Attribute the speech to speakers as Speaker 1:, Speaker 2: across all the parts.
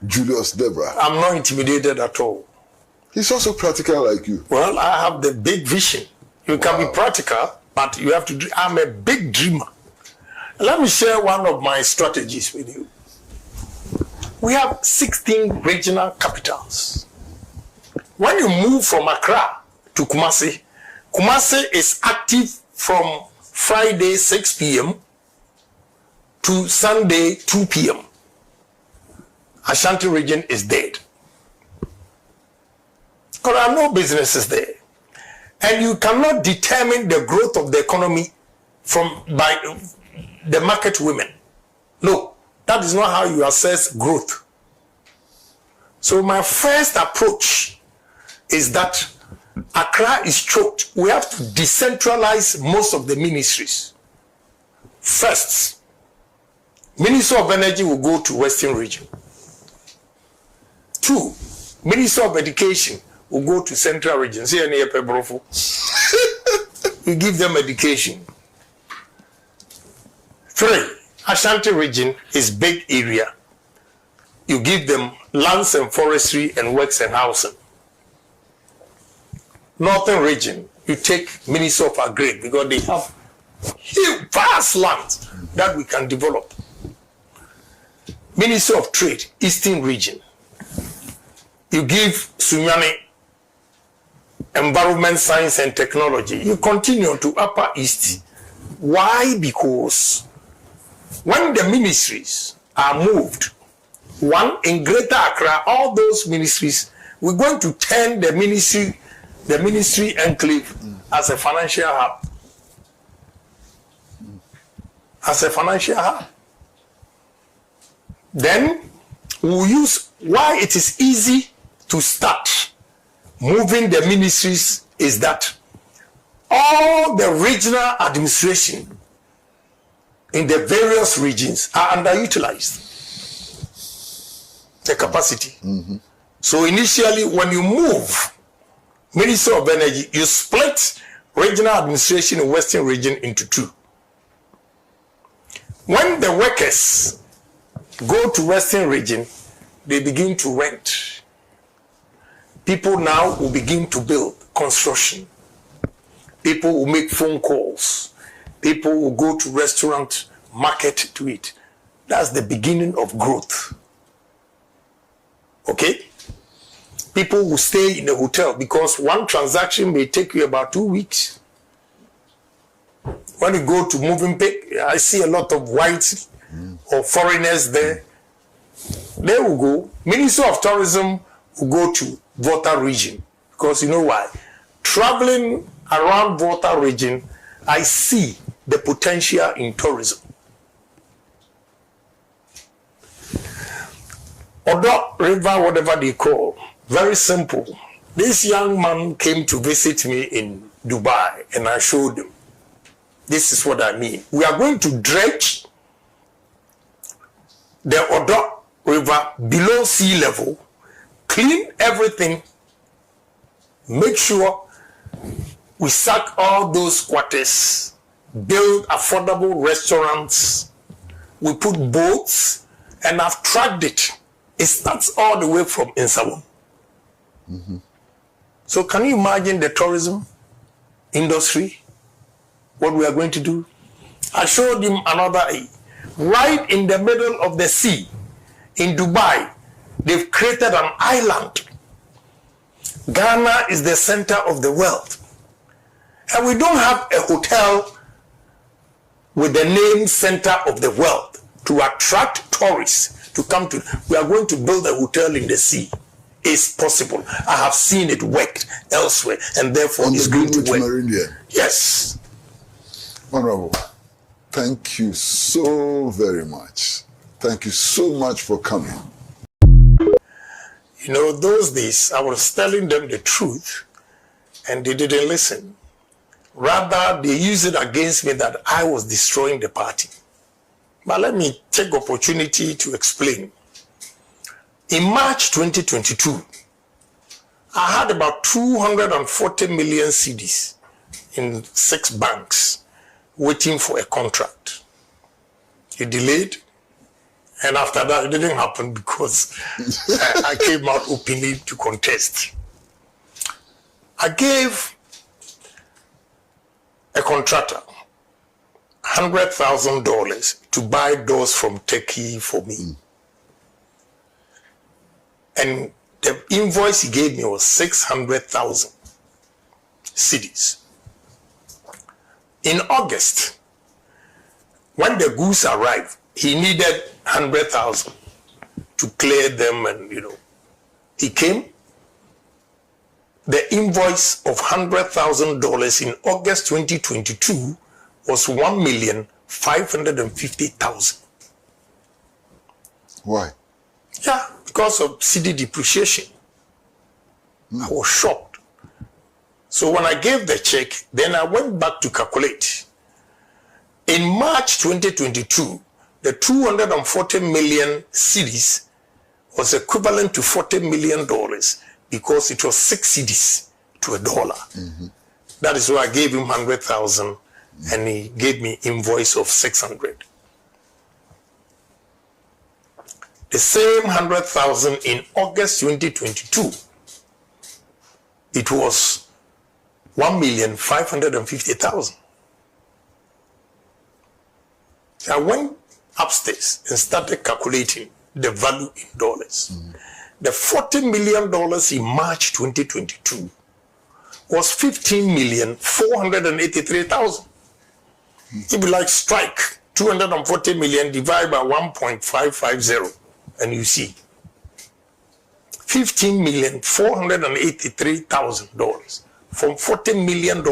Speaker 1: Julius Debra.
Speaker 2: I'm not intimidated at all.
Speaker 1: He's also practical like you.
Speaker 2: Well, I have the big vision. You can be practical, but you have to. I'm a big dreamer. Let me share one of my strategies with you. We have 16 regional capitals. When you move from Accra to Kumasi, Kumasi is active from Friday 6 p.m. to Sunday 2 p.m. Ashanti region is dead. Because there are no businesses there. And you cannot determine the growth of the economy by the market women. No, that is not how you assess growth. So my first approach is that Accra is choked. We have to decentralize most of the ministries. First, Minister of Energy will go to Western Region. 2, Minister of Education will go to Central Region. See any Pebrofo? We give them education. 3, Ashanti Region is big area. You give them lands and forestry and works and housing. Northern Region, you take Minister of Agri because they have huge, vast lands that we can develop. Minister of Trade, Eastern Region. You give Sunyani Environment, Science and Technology. You continue to Upper East. Why? Because when the ministries are moved, one in Greater Accra, all those ministries, we're going to turn the ministry enclave as a financial hub. As a financial hub. Then we'll use why it is easy to start moving the ministries is that all the regional administration in the various regions are underutilized. The capacity. So initially when you move Minister of Energy, you split regional administration in Western Region into 2. When the workers go to Western Region, they begin to rent. People now will begin to build construction. People will make phone calls. People will go to restaurant, market to eat. That's the beginning of growth. Okay? People will stay in the hotel because one transaction may take you about 2 weeks. When you go to Movenpick, I see a lot of whites or foreigners there. They will go. Minister of Tourism will go to Volta region because you know why? Traveling around Volta region, I see the potential in tourism. Odo River, whatever they call, very simple. This young man came to visit me in Dubai and I showed him. This is what I mean. We are going to dredge the Odo River below sea level, clean everything, make sure we sack all those quarters, build affordable restaurants, we put boats, and I've tracked it. It starts all the way from Insawam. So can you imagine the tourism industry? What we are going to do? I showed him another right in the middle of the sea in Dubai. They've created an island. Ghana is the center of the world. And we don't have a hotel with the name center of the world to attract tourists to come to. We are going to build a hotel in the sea. It's possible. I have seen it worked elsewhere, and therefore it's going to work.
Speaker 1: Meridian.
Speaker 2: Yes.
Speaker 1: Honorable, thank you so very much. Thank you so much for coming.
Speaker 2: You know, those days I was telling them the truth and they didn't listen. Rather, they used it against me that I was destroying the party. But let me take opportunity to explain. In March 2022, I had about 240 million cedis in 6 banks waiting for a contract. It delayed. And after that, it didn't happen because I came out openly to contest. I gave a contractor $100,000 to buy doors from Turkey for me. And the invoice he gave me was 600,000 cedis. In August, when the goods arrived, he needed 100,000 to clear them, and he came. The invoice of $100,000 in August 2022 was 1,550,000.
Speaker 1: Why?
Speaker 2: Yeah, because of cedi depreciation. I was shocked. So when I gave the check, then I went back to calculate. In March 2022, the 240 million cedis was equivalent to $40 million because it was 6 cedis to $1. That is why I gave him 100,000 and he gave me invoice of 600. The same 100,000 in August 2022, it was 1,550,000. I went upstairs and started calculating the value in dollars. The $40 million in March 2022 was 15,483,000. It'd be like strike 240 million divided by 1.550, and you see $15,483,000 from $40 million.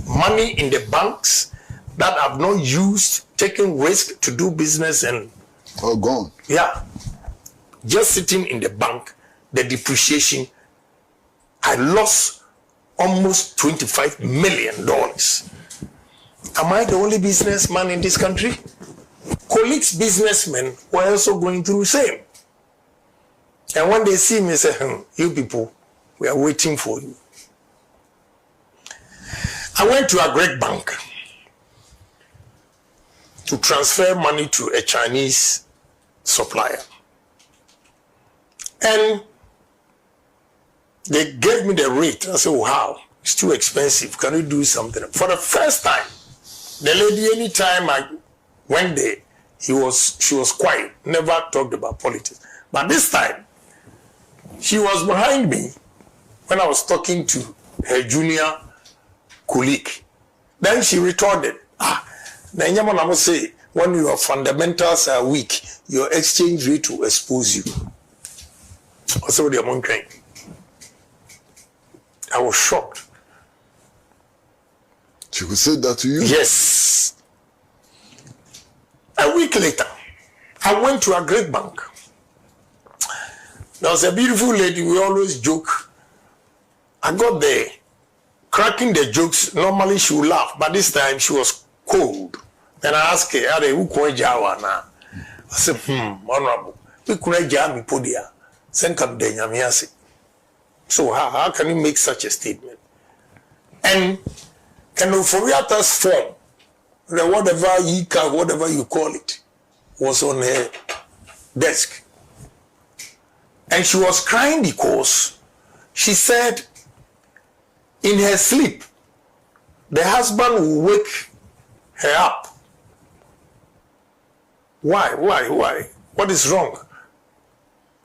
Speaker 2: Money in the banks that I've not used, taking risk to do business, and
Speaker 1: all gone.
Speaker 2: Yeah, just sitting in the bank. The depreciation, I lost almost $25 million. Am I the only businessman in this country? Colleagues, businessmen were also going through the same. And when they see me, they say, you people, we are waiting for you. I went to a great bank to transfer money to a Chinese supplier. And they gave me the rate. I said, wow, it's too expensive. Can you do something? For the first time, the lady, anytime I went there, she was quiet, never talked about politics. But this time, she was behind me when I was talking to her junior colleague. Then she retorted, then I must say, when your fundamentals are weak, your exchange rate will expose you. So the amount I was shocked.
Speaker 1: She could say that to you?
Speaker 2: Yes. A week later, I went to a great bank. There was a beautiful lady, we always joke. I got there, cracking the jokes. Normally she would laugh, but this time she was cold. Then I asked her, I said, honorable, we could jam me podia. So how can you make such a statement? And Kenoforiata's form, whatever you call it, was on her desk. And she was crying because she said in her sleep, the husband will wake her up. Why? What is wrong?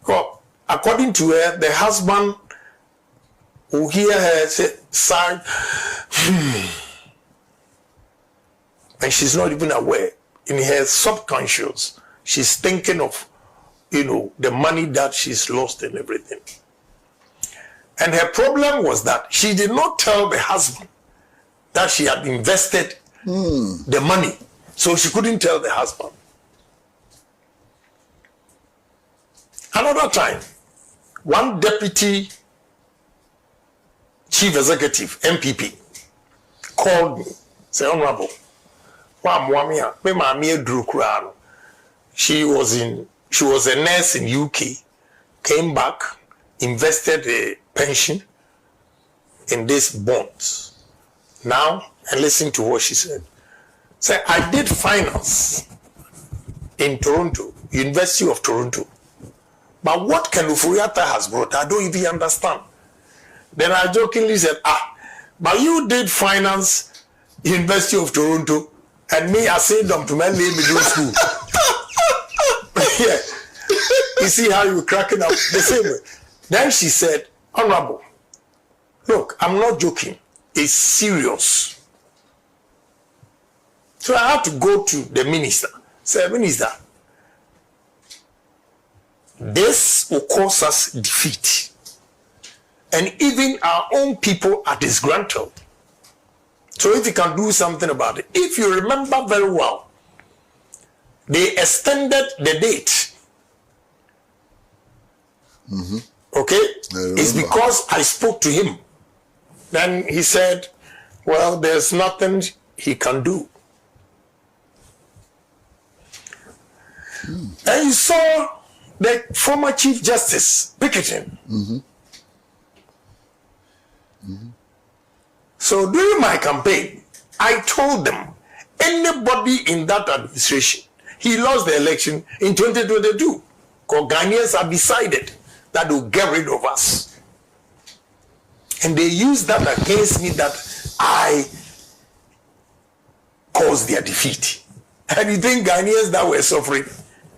Speaker 2: Well, according to her, the husband will hear her say, sigh, and she's not even aware. In her subconscious, she's thinking of, the money that she's lost and everything. And her problem was that she did not tell the husband that she had invested the money. So she couldn't tell the husband. Another time, one deputy chief executive, MPP, called me, said, Honorable, she was a nurse in UK, came back, invested a pension in these bonds. Now, and listen to what she said. Say, I did finance in Toronto University of Toronto. But what Ken Ofori-Atta has brought, I don't even understand. Then I jokingly said, but you did finance University of Toronto, and me, I said them to my middle school. Yeah. You see how you cracking up the same way. Then she said, Honorable, look, I'm not joking. It's serious. So I had to go to the minister. Say, Minister, this will cause us defeat. And even our own people are disgruntled. So if you can do something about it. If you remember very well, they extended the date.
Speaker 1: Mm-hmm.
Speaker 2: Okay? It's because I spoke to him. Then he said, well, there's nothing he can do. And you saw the former Chief Justice picketing.
Speaker 1: Mm-hmm. Mm-hmm.
Speaker 2: So during my campaign, I told them, anybody in that administration, he lost the election in 2022, because Ghanaians have decided that they'll get rid of us. And they used that against me, that I caused their defeat. And you think Ghanaians that were suffering?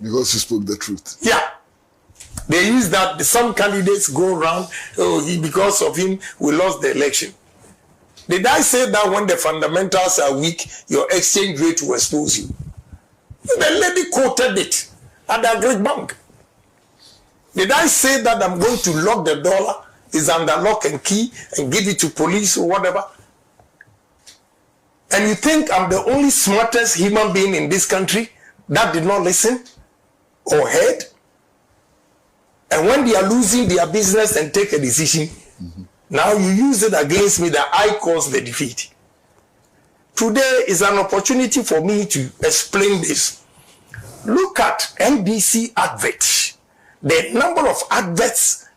Speaker 1: Because you spoke the truth.
Speaker 2: Yeah. They use that. Some candidates go around, because of him, we lost the election. Did I say that when the fundamentals are weak, your exchange rate will expose you? The lady quoted it at the Great Bank. Did I say that I'm going to lock the dollar, is under lock and key, and give it to police or whatever? And you think I'm the only smartest human being in this country that did not listen or heard? And when they are losing their business and take a decision, now you use it against me that I caused the defeat. Today is an opportunity for me to explain this. Look at NBC adverts. The number of adverts,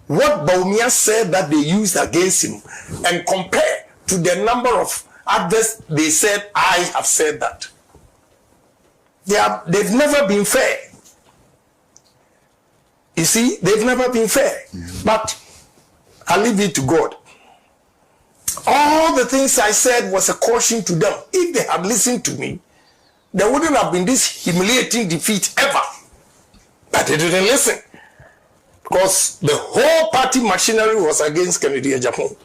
Speaker 2: what Bawumia said that they used against him, and compare to the number of adverts they said I have said that. They've never been fair. You see, they've never been fair. But I leave it to God. All the things I said was a caution to them. If they had listened to me, there wouldn't have been this humiliating defeat ever. But they didn't listen. Because the whole party machinery was against Kennedy Agyapong.